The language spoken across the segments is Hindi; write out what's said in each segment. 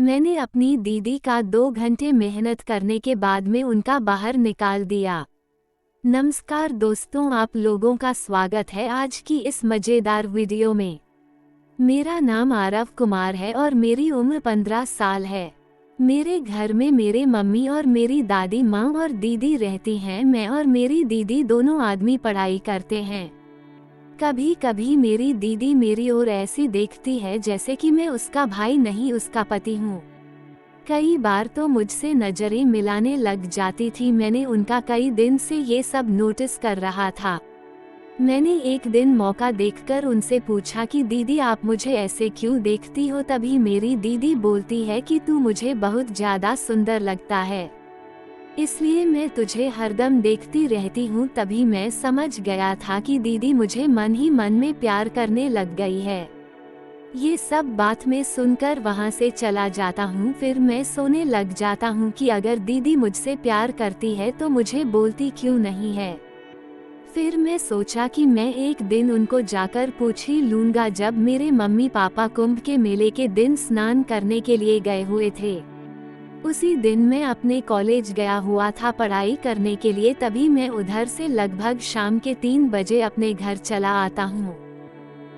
मैंने अपनी दीदी का 2 घंटे मेहनत करने के बाद में उनका बाहर निकाल दिया। नमस्कार दोस्तों, आप लोगों का स्वागत है आज की इस मज़ेदार वीडियो में। मेरा नाम आरव कुमार है और मेरी उम्र 15 साल है। मेरे घर में मेरे मम्मी और मेरी दादी माँ और दीदी रहती हैं। मैं और मेरी दीदी दोनों आदमी पढ़ाई करते हैं। कभी कभी मेरी दीदी मेरी ओर ऐसी देखती है जैसे कि मैं उसका भाई नहीं उसका पति हूँ। कई बार तो मुझसे नजरें मिलाने लग जाती थी। मैंने उनका कई दिन से ये सब नोटिस कर रहा था। मैंने एक दिन मौका देखकर उनसे पूछा कि दीदी आप मुझे ऐसे क्यों देखती हो। तभी मेरी दीदी बोलती है कि तू मुझे बहुत ज़्यादा सुंदर लगता है, इसलिए मैं तुझे हरदम देखती रहती हूँ। तभी मैं समझ गया था कि दीदी मुझे मन ही मन में प्यार करने लग गई है। ये सब बात मैं सुनकर वहाँ से चला जाता हूँ। फिर मैं सोने लग जाता हूँ कि अगर दीदी मुझसे प्यार करती है तो मुझे बोलती क्यों नहीं है। फिर मैं सोचा कि मैं एक दिन उनको जाकर पूछ ही लूँगा। जब मेरे मम्मी पापा कुंभ के मेले के दिन स्नान करने के लिए गए हुए थे, उसी दिन मैं अपने कॉलेज गया हुआ था पढ़ाई करने के लिए। तभी मैं उधर से लगभग शाम के 3 बजे अपने घर चला आता हूँ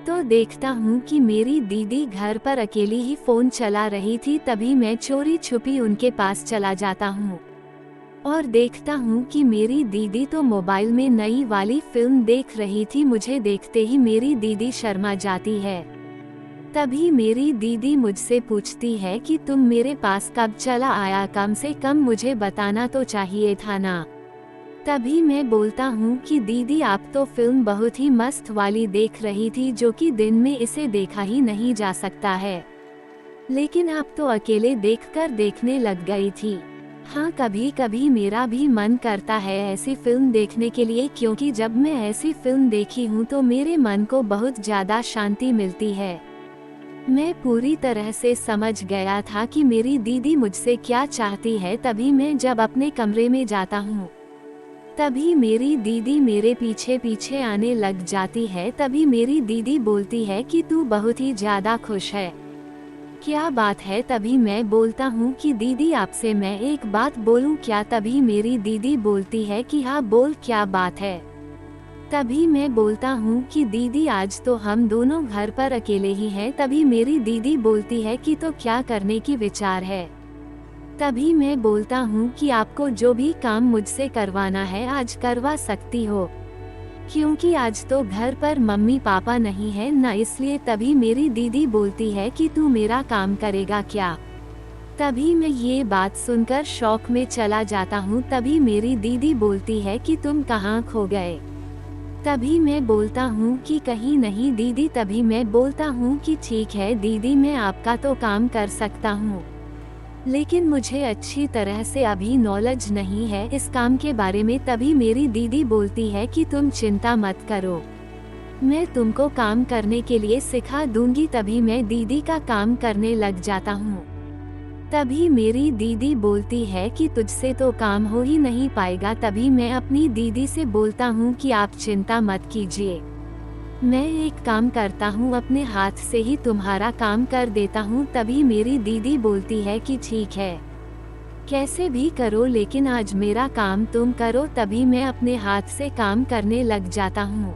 तो देखता हूँ कि मेरी दीदी घर पर अकेली ही फ़ोन चला रही थी। तभी मैं चोरी छुपी उनके पास चला जाता हूँ और देखता हूँ कि मेरी दीदी तो मोबाइल में नई वाली फिल्म देख रही थी। मुझे देखते ही मेरी दीदी शर्मा जाती है। तभी मेरी दीदी मुझसे पूछती है कि तुम मेरे पास कब चला आया, कम से कम मुझे बताना तो चाहिए था ना। तभी मैं बोलता हूँ कि दीदी आप तो फिल्म बहुत ही मस्त वाली देख रही थी, जो कि दिन में इसे देखा ही नहीं जा सकता है, लेकिन आप तो अकेले देखकर देखने लग गई थी। हाँ, कभी कभी मेरा भी मन करता है ऐसी फिल्म देखने के लिए, क्योंकि जब मैं ऐसी फिल्म देखी हूँ तो मेरे मन को बहुत ज़्यादा शांति मिलती है। मैं पूरी तरह से समझ गया था कि मेरी दीदी मुझसे क्या चाहती है। तभी मैं जब अपने कमरे में जाता हूँ तभी मेरी दीदी मेरे पीछे पीछे आने लग जाती है। तभी मेरी दीदी बोलती है कि तू बहुत ही ज़्यादा खुश है, क्या बात है। तभी मैं बोलता हूँ कि दीदी आपसे मैं एक बात बोलूँ क्या। तभी मेरी दीदी बोलती है कि हाँ बोल, क्या बात है। तभी मैं बोलता हूँ कि दीदी आज तो हम दोनों घर पर अकेले ही हैं। तभी मेरी दीदी बोलती है कि तो क्या करने की विचार है। तभी मैं बोलता हूँ कि आपको जो भी काम मुझसे करवाना है आज करवा सकती हो, क्योंकि आज तो घर पर मम्मी पापा नहीं है ना, इसलिए। तभी मेरी दीदी बोलती है कि तू मेरा काम करेगा क्या। तभी मैं ये बात सुनकर शौक में चला जाता हूँ। तभी मेरी दीदी बोलती है कि तुम कहाँ खो गए। तभी मैं बोलता हूँ कि कहीं नहीं दीदी। तभी मैं बोलता हूँ कि ठीक है दीदी, मैं आपका तो काम कर सकता हूँ, लेकिन मुझे अच्छी तरह से अभी नॉलेज नहीं है इस काम के बारे में। तभी मेरी दीदी बोलती है कि तुम चिंता मत करो, मैं तुमको काम करने के लिए सिखा दूंगी। तभी मैं दीदी का काम करने लग जाता हूँ। तभी मेरी दीदी बोलती है कि तुझसे तो काम हो ही नहीं पाएगा। तभी मैं अपनी दीदी से बोलता हूँ कि आप चिंता मत कीजिए, मैं एक काम करता हूँ, अपने हाथ से ही तुम्हारा काम कर देता हूँ। तभी मेरी दीदी बोलती है कि ठीक है, कैसे भी करो, लेकिन आज मेरा काम तुम करो। तभी मैं अपने हाथ से काम करने लग जाता हूँ।